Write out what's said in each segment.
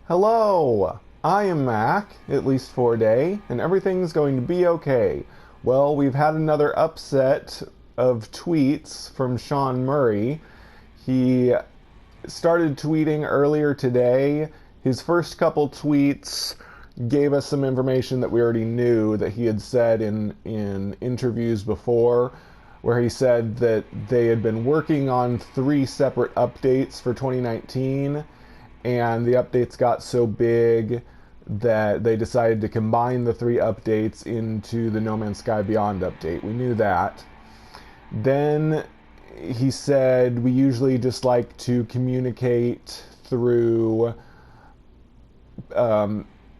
Hello, I am Mac, at least for a day, and everything's going to be okay. Well, we've had another upset of tweets from Sean Murray. He started tweeting earlier today. His first couple tweets gave us some information that we already knew that he had said in interviews before, where he said that they had been working on 3 separate updates for 2019, and the updates got so big that they decided to combine the 3 updates into the No Man's Sky Beyond update. We knew that. Then he said we usually just like to communicate through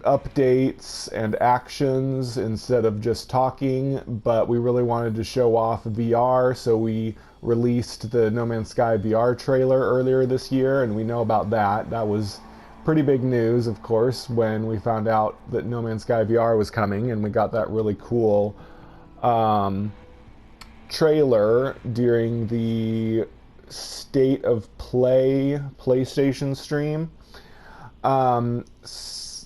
updates and actions instead of just talking, but we really wanted to show off VR, so we released the No Man's Sky VR trailer earlier this year, and we know about that. That was pretty big news, of course, when we found out that No Man's Sky VR was coming, and we got that really cool trailer during the State of Play PlayStation stream.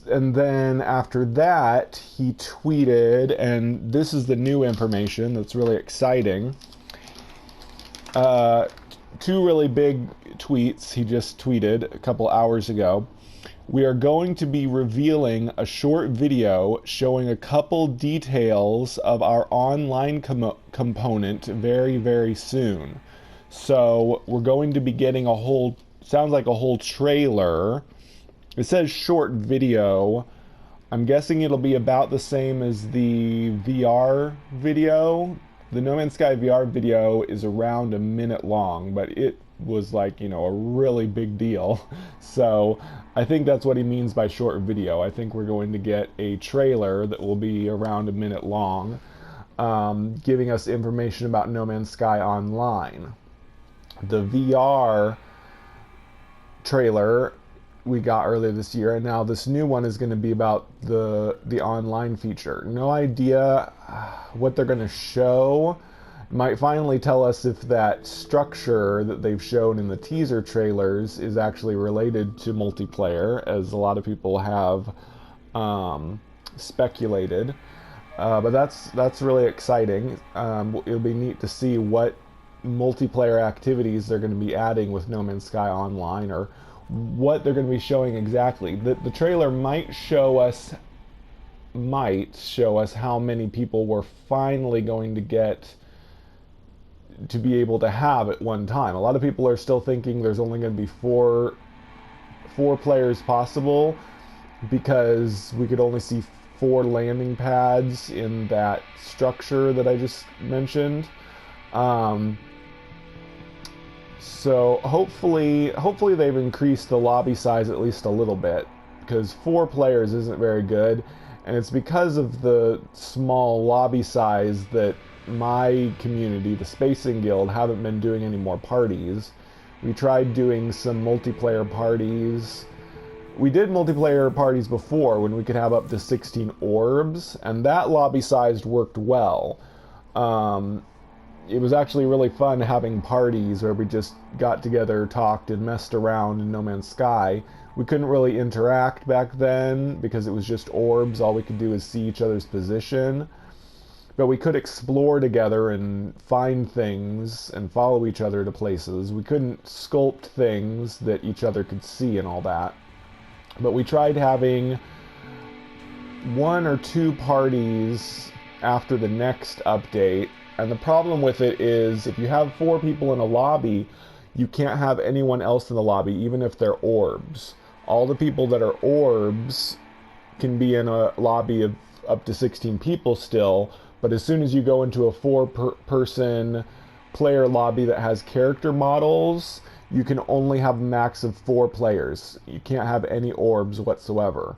And then after that, he tweeted, and this is the new information that's really exciting. 2 really big tweets he just tweeted a couple hours ago. We are going to be revealing a short video showing a couple details of our online component very, very soon. So we're going to be getting sounds like a whole trailer. It says short video. I'm guessing it'll be about the same as the VR video. The No Man's Sky VR video is around a minute long, but it was like, a really big deal. So I think that's what he means by short video. I think we're going to get a trailer that will be around a minute long, giving us information about No Man's Sky Online. The VR trailer we got earlier this year, and now this new one is going to be about the online feature. No idea what they're going to show. Might finally tell us if that structure that they've shown in the teaser trailers is actually related to multiplayer, as a lot of people have speculated. But that's really exciting. It'll be neat to see what multiplayer activities they're going to be adding with No Man's Sky Online, or what they're going to be showing exactly. The trailer might show us how many people we're finally going to get to be able to have at one time. A lot of people are still thinking there's only going to be four players possible, because we could only see 4 landing pads in that structure that I just mentioned. So hopefully they've increased the lobby size at least a little bit, because 4 players isn't very good, and it's because of the small lobby size that my community, the Spacing Guild, haven't been doing any more parties. We tried doing some multiplayer parties. We did multiplayer parties before when we could have up to 16 orbs, and that lobby size worked well. It was actually really fun having parties where we just got together, talked, and messed around in No Man's Sky. We couldn't really interact back then because it was just orbs. All we could do is see each other's position. But we could explore together and find things and follow each other to places. We couldn't sculpt things that each other could see and all that. But we tried having 1 or 2 parties after the next update. And the problem with it is, if you have 4 people in a lobby, you can't have anyone else in the lobby, even if they're orbs. All the people that are orbs can be in a lobby of up to 16 people still, but as soon as you go into a 4-person player lobby that has character models, you can only have a max of 4 players. You can't have any orbs whatsoever.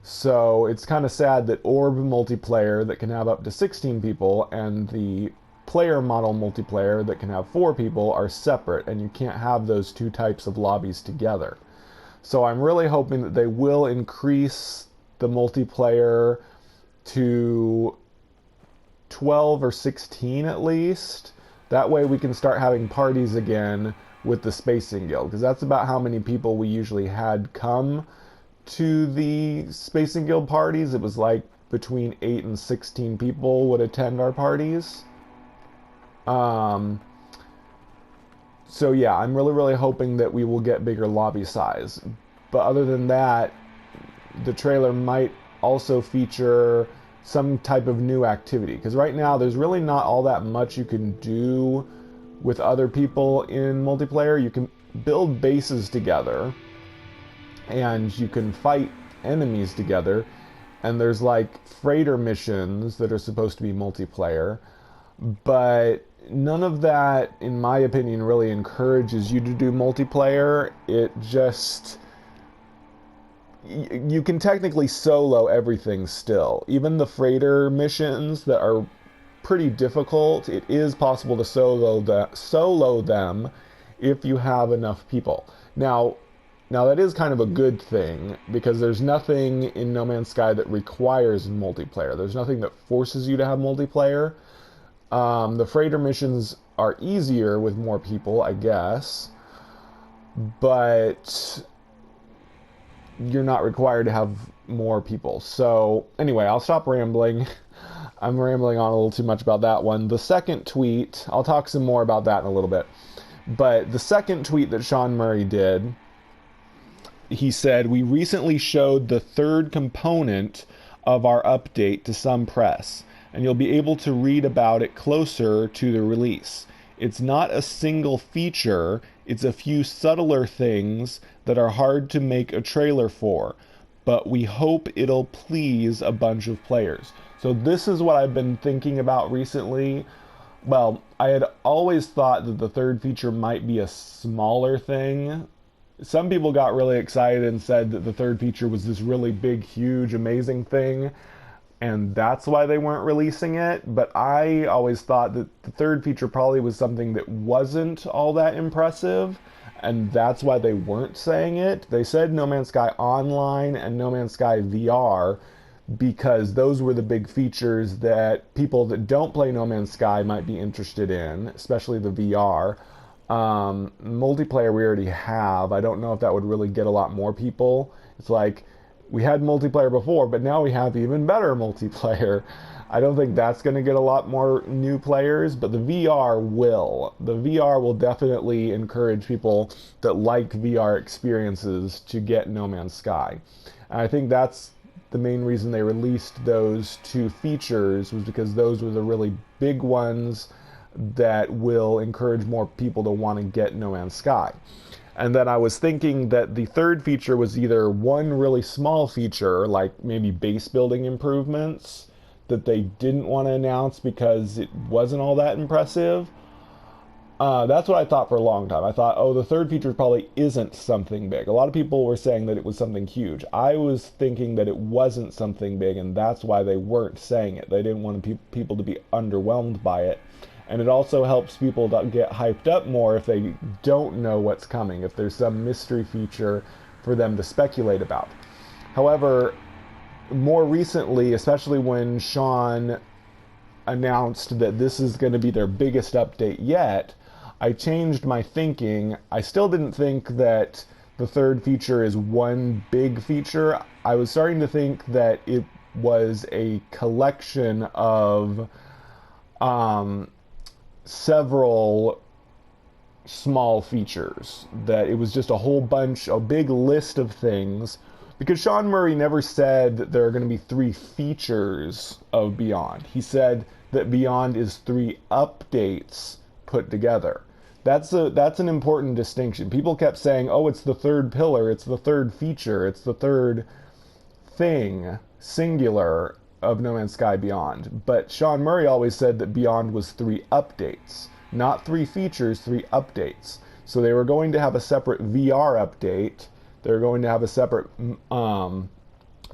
So it's kind of sad that orb multiplayer that can have up to 16 people and the player model multiplayer that can have 4 people are separate, and you can't have those 2 types of lobbies together. So I'm really hoping that they will increase the multiplayer to 12 or 16 at least. That way we can start having parties again with the Spacing Guild, because that's about how many people we usually had come to the Spacing Guild parties. It was like between 8 and 16 people would attend our parties. So yeah, I'm really hoping that we will get bigger lobby size. But other than that, the trailer might also feature some type of new activity. Because right now, there's really not all that much you can do with other people in multiplayer. You can build bases together, and you can fight enemies together. And there's like freighter missions that are supposed to be multiplayer. But none of that, in my opinion, really encourages you to do multiplayer. It just... You can technically solo everything still. Even the freighter missions that are pretty difficult, it is possible to solo them if you have enough people. Now that is kind of a good thing, because there's nothing in No Man's Sky that requires multiplayer. There's nothing that forces you to have multiplayer. The freighter missions are easier with more people, I guess, but you're not required to have more people. So anyway, I'll stop rambling. I'm rambling on a little too much about that one. The second tweet, I'll talk some more about that in a little bit. But the second tweet that Sean Murray did, he said, "We recently showed the third component of our update to some press, and you'll be able to read about it closer to the release. It's not a single feature, it's a few subtler things that are hard to make a trailer for, but we hope it'll please a bunch of players." So this is what I've been thinking about recently. Well, I had always thought that the third feature might be a smaller thing. Some people got really excited and said that the third feature was this really big, huge, amazing thing, and that's why they weren't releasing it. But I always thought that the third feature probably was something that wasn't all that impressive, and that's why they weren't saying it. They said No Man's Sky Online and No Man's Sky VR because those were the big features that people that don't play No Man's Sky might be interested in, especially the VR. Multiplayer we already have. I don't know if that would really get a lot more people. It's like, we had multiplayer before, but now we have even better multiplayer. I don't think that's going to get a lot more new players, but the VR will. The VR will definitely encourage people that like VR experiences to get No Man's Sky. And I think that's the main reason they released those two features, was because those were the really big ones that will encourage more people to want to get No Man's Sky. And then I was thinking that the third feature was either one really small feature, like maybe base building improvements, that they didn't want to announce because it wasn't all that impressive. That's what I thought for a long time. I thought, oh, the third feature probably isn't something big. A lot of people were saying that it was something huge. I was thinking that it wasn't something big, and that's why they weren't saying it. They didn't want people to be underwhelmed by it. And it also helps people to get hyped up more if they don't know what's coming, if there's some mystery feature for them to speculate about. However, more recently, especially when Sean announced that this is going to be their biggest update yet, I changed my thinking. I still didn't think that the third feature is one big feature. I was starting to think that it was a collection of several small features, that it was just a whole bunch, a big list of things, because Sean Murray never said that there are going to be 3 features of Beyond. He said that Beyond is 3 updates put together. That's an important distinction. People kept saying, oh, it's the third pillar, it's the third feature, it's the third thing, singular, of No Man's Sky Beyond. But Sean Murray always said that Beyond was 3 updates. Not 3 features, 3 updates. So they were going to have a separate VR update. They were going to have a separate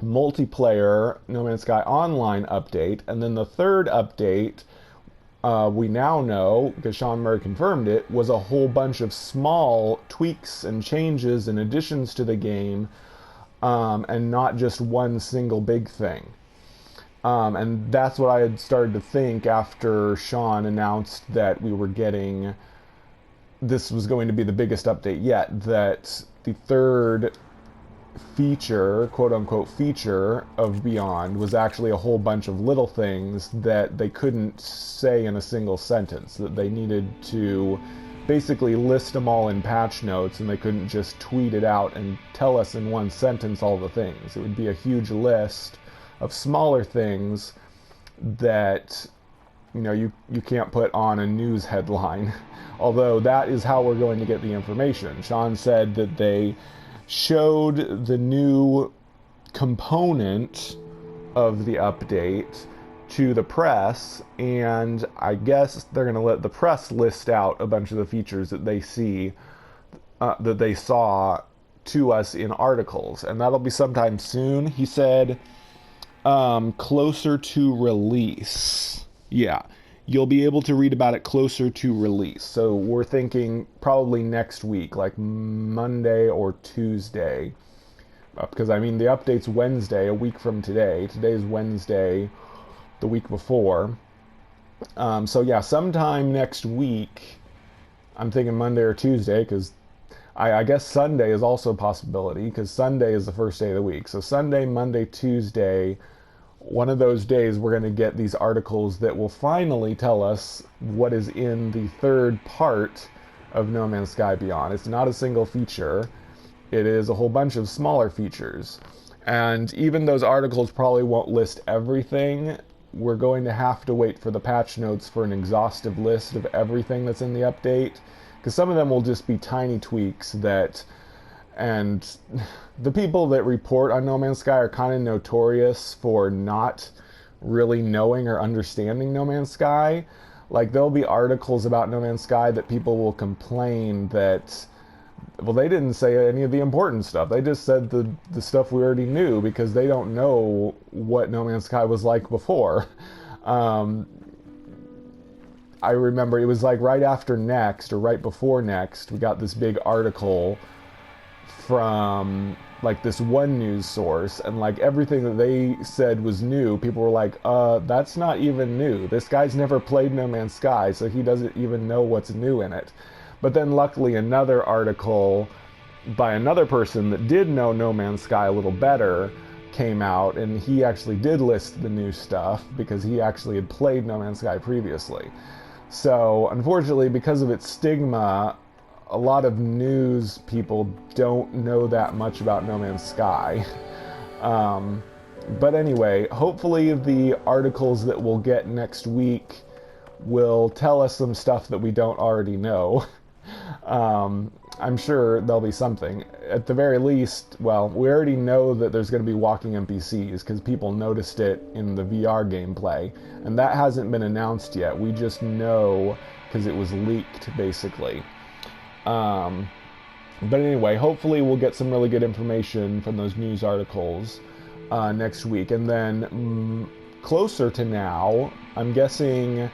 multiplayer No Man's Sky Online update. And then the third update, we now know, because Sean Murray confirmed it, was a whole bunch of small tweaks and changes and additions to the game, and not just one single big thing. And that's what I had started to think after Sean announced that we were getting, this was going to be the biggest update yet, that the third feature, quote unquote feature of Beyond was actually a whole bunch of little things that they couldn't say in a single sentence, that they needed to basically list them all in patch notes, and they couldn't just tweet it out and tell us in one sentence all the things. It would be a huge list of smaller things that you can't put on a news headline. Although that is how we're going to get the information. Sean said that they showed the new component of the update to the press, and I guess they're going to let the press list out a bunch of the features that they saw to us in articles, and that'll be sometime soon. He said closer to release. Yeah, you'll be able to read about it closer to release. So we're thinking probably next week, like Monday or Tuesday. Because, I mean, the update's Wednesday, a week from today. Today's Wednesday, the week before. So, yeah, sometime next week. I'm thinking Monday or Tuesday, because I guess Sunday is also a possibility, because Sunday is the first day of the week. So Sunday, Monday, Tuesday, one of those days we're going to get these articles that will finally tell us what is in the third part of No Man's Sky Beyond. It's not a single feature. It is a whole bunch of smaller features. And even those articles probably won't list everything. We're going to have to wait for the patch notes for an exhaustive list of everything that's in the update, because some of them will just be tiny tweaks and the people that report on No Man's Sky are kind of notorious for not really knowing or understanding No Man's Sky. Like, there'll be articles about No Man's Sky that people will complain that, well, they didn't say any of the important stuff. They just said the stuff we already knew, because they don't know what No Man's Sky was like before. I remember it was like right after Next, or right before Next, we got this big article from like this one news source, and like everything that they said was new. People were like, that's not even new. This guy's never played No Man's Sky, so he doesn't even know what's new in it. But then luckily another article by another person that did know No Man's Sky a little better came out, and he actually did list the new stuff because he actually had played No Man's Sky previously. So unfortunately, because of its stigma, a lot of news people don't know that much about No Man's Sky. But anyway, hopefully the articles that we'll get next week will tell us some stuff that we don't already know. I'm sure there'll be something. At the very least, well, we already know that there's going to be walking NPCs because people noticed it in the VR gameplay, and that hasn't been announced yet. We just know because it was leaked, basically. But anyway, hopefully we'll get some really good information from those news articles next week. And then closer to now, I'm guessing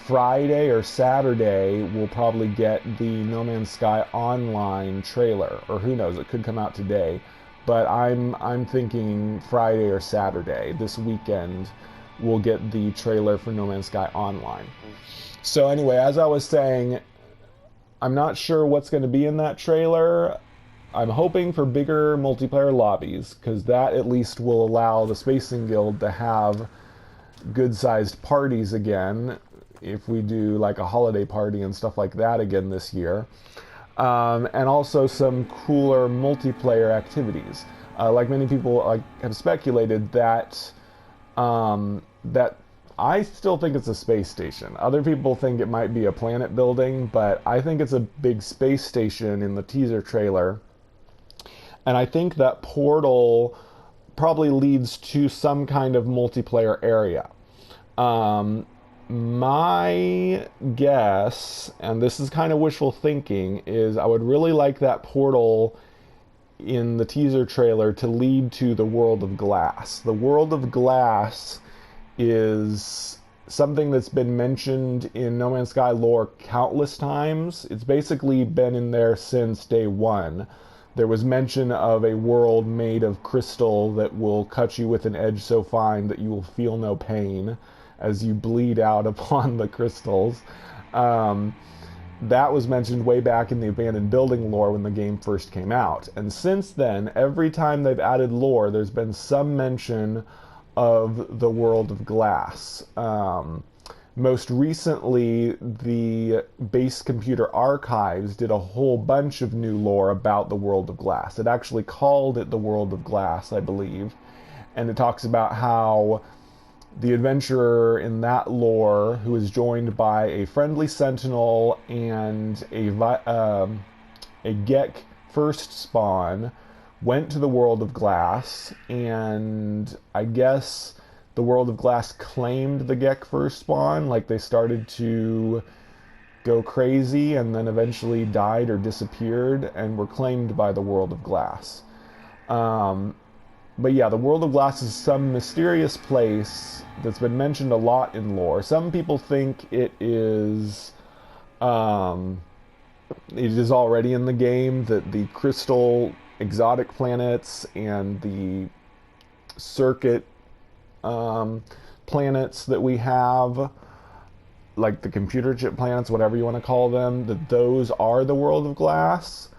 Friday or Saturday, we'll probably get the No Man's Sky Online trailer, or who knows, it could come out today. But I'm thinking Friday or Saturday this weekend we'll get the trailer for No Man's Sky Online. So anyway, as I was saying, I'm not sure what's going to be in that trailer. I'm hoping for bigger multiplayer lobbies, because that at least will allow the Spacing Guild to have good-sized parties again, if we do like a holiday party and stuff like that again this year. And also some cooler multiplayer activities. Like many people have speculated that that I still think it's a space station. Other people think it might be a planet building, but I think it's a big space station in the teaser trailer. And I think that portal probably leads to some kind of multiplayer area. My guess, and this is kind of wishful thinking, is I would really like that portal in the teaser trailer to lead to the World of Glass. The World of Glass is something that's been mentioned in No Man's Sky lore countless times. It's basically been in there since day one. There was mention of a world made of crystal that will cut you with an edge so fine that you will feel no pain as you bleed out upon the crystals. that was mentioned way back in the abandoned building lore when the game first came out. And since then, every time they've added lore, there's been some mention of the World of Glass. Most recently, the Base Computer Archives did a whole bunch of new lore about the World of Glass. It actually called it the World of Glass, I believe. And it talks about how the adventurer in that lore, who is joined by a friendly sentinel and a Gek first spawn, went to the World of Glass, and I guess the World of Glass claimed the Gek first spawn, like they started to go crazy and then eventually died or disappeared and were claimed by the World of Glass. But yeah, the World of Glass is some mysterious place that's been mentioned a lot in lore. Some people think it is already in the game, that the crystal exotic planets and the circuit planets that we have, like the computer chip planets, whatever you want to call them, that those are the World of Glass.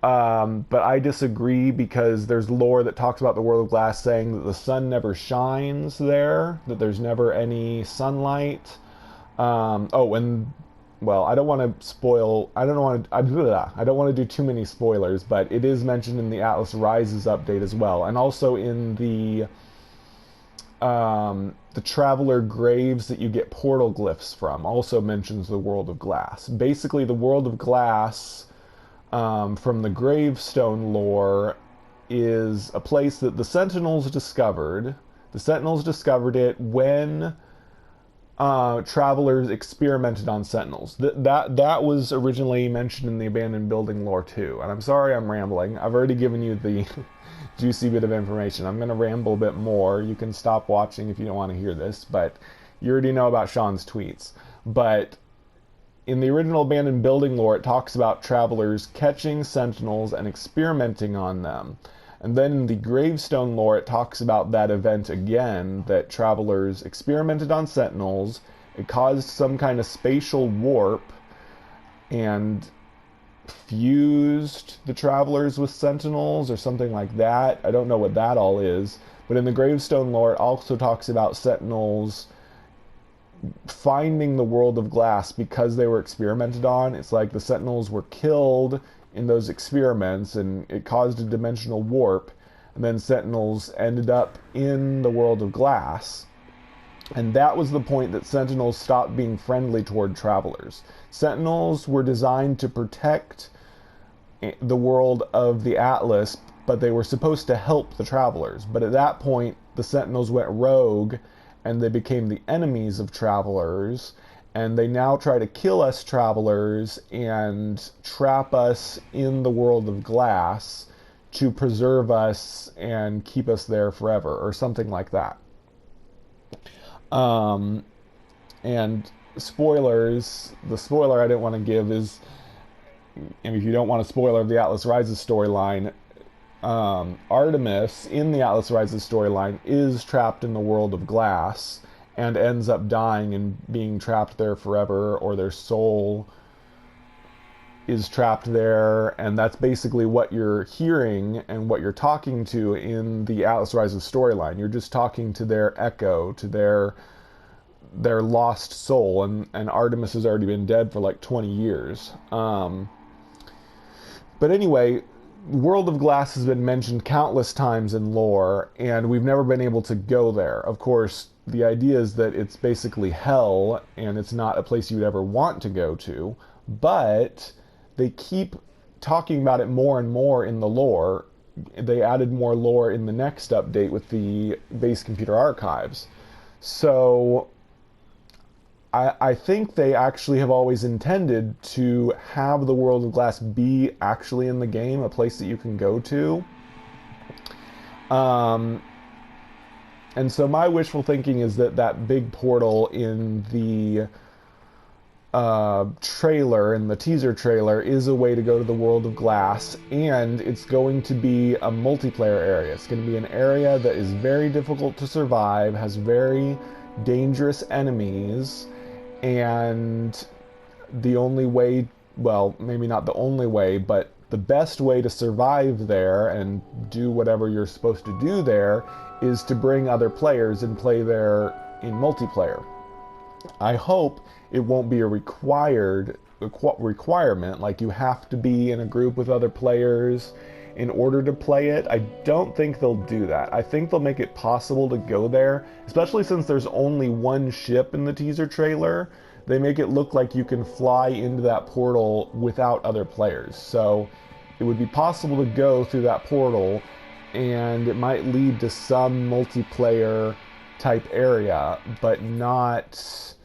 But I disagree, because there's lore that talks about the World of Glass saying that the sun never shines there, that there's never any sunlight. Well, I don't want to spoil. I don't want to do too many spoilers, but it is mentioned in the Atlas Rises update as well, and also in the Traveler Graves that you get portal glyphs from also mentions the World of Glass. Basically, the World of Glass, from the Gravestone lore, is a place that the Sentinels discovered. The Sentinels discovered it when travelers experimented on Sentinels. That was originally mentioned in the abandoned building lore too. And I'm sorry I'm rambling. I've already given you the juicy bit of information. I'm going to ramble a bit more. You can stop watching if you don't want to hear this, but you already know about Sean's tweets. But in the original abandoned building lore, it talks about travelers catching Sentinels and experimenting on them. And then in the Gravestone lore, it talks about that event again, that travelers experimented on Sentinels, it caused some kind of spatial warp, and fused the travelers with Sentinels, or something like that. I don't know what that all is. But in the Gravestone lore, it also talks about Sentinels finding the World of Glass because they were experimented on. It's like the Sentinels were killed in those experiments, and it caused a dimensional warp, and then Sentinels ended up in the World of Glass. And that was the point that Sentinels stopped being friendly toward travelers. Sentinels were designed to protect the world of the Atlas, but they were supposed to help the travelers. But at that point, the Sentinels went rogue, and they became the enemies of travelers, and they now try to kill us travelers and trap us in the World of Glass to preserve us and keep us there forever, or something like that. And spoilers, the spoiler I didn't want to give is, and if you don't want a spoiler of the Atlas Rises storyline, Artemis in the Atlas Rises storyline is trapped in the World of Glass and ends up dying and being trapped there forever, or their soul is trapped there, and that's basically what you're hearing and what you're talking to in the Atlas Rises storyline. You're just talking to their echo, to their lost soul, and Artemis has already been dead for like 20 years. But anyway, World of Glass has been mentioned countless times in lore, and we've never been able to go there. Of course, the idea is that it's basically hell, and it's not a place you'd ever want to go to, but they keep talking about it more and more in the lore. They added more lore in the next update with the Base Computer Archives. So I think they actually have always intended to have the World of Glass be actually in the game, a place that you can go to. And so my wishful thinking is that that big portal in the trailer, in the teaser trailer, is a way to go to the World of Glass, and it's going to be a multiplayer area. It's going to be an area that is very difficult to survive, has very dangerous enemies, and the only way well, maybe not the only way, but the best way to survive there and do whatever you're supposed to do there is to bring other players and play there in multiplayer. I hope it won't be a requirement, like you have to be in a group with other players in order to play it. I don't think they'll do that. I think they'll make it possible to go there, especially since there's only one ship in the teaser trailer. They make it look like you can fly into that portal without other players. So it would be possible to go through that portal, and it might lead to some multiplayer type area, but not,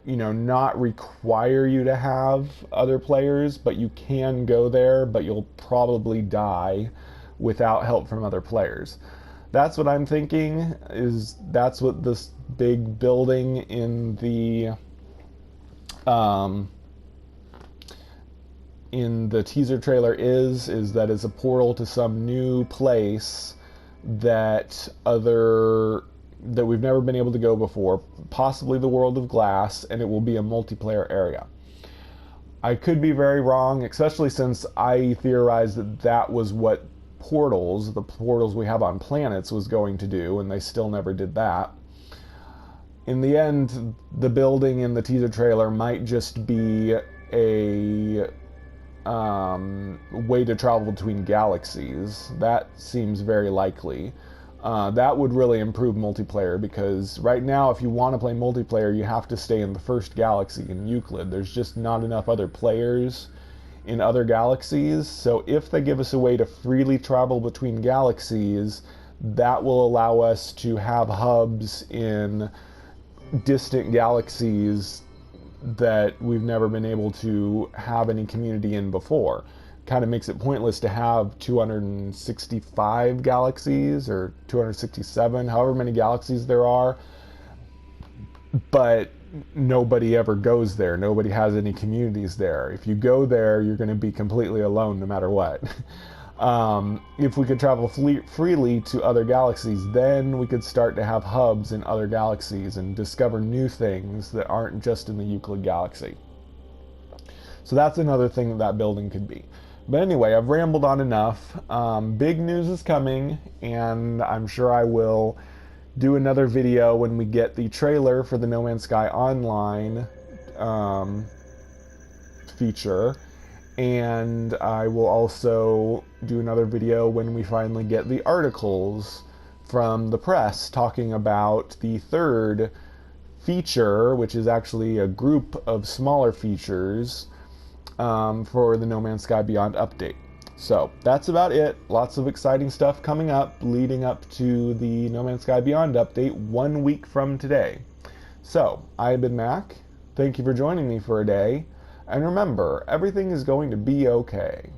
not require you to have other players, but you can go there, but you'll probably die without help from other players. That's what I'm thinking, that's what this big building in the teaser trailer is that it's a portal to some new place that we've never been able to go before, possibly the World of Glass, and it will be a multiplayer area. I could be very wrong, especially since I theorized that was what the portals we have on planets was going to do, and they still never did that. In the end, the building in the teaser trailer might just be a way to travel between galaxies. That seems very likely. That would really improve multiplayer, because right now if you want to play multiplayer you have to stay in the first galaxy in Euclid. There's just not enough other players in other galaxies, so if they give us a way to freely travel between galaxies, that will allow us to have hubs in distant galaxies that we've never been able to have any community in before. Kind of makes it pointless to have 265 galaxies or 267, however many galaxies there are, but nobody ever goes there. Nobody has any communities there. If you go there, you're going to be completely alone no matter what. If we could travel freely to other galaxies, then we could start to have hubs in other galaxies and discover new things that aren't just in the Euclid galaxy. So that's another thing that building could be. But anyway, I've rambled on enough. Big news is coming, and I'm sure I will do another video when we get the trailer for the No Man's Sky Online feature. And I will also do another video when we finally get the articles from the press talking about the third feature, which is actually a group of smaller features for the No Man's Sky Beyond update. So that's about it. Lots of exciting stuff coming up leading up to the No Man's Sky Beyond update 1 week from today. So I've been Mac. Thank you for joining me for a day. And remember, everything is going to be okay.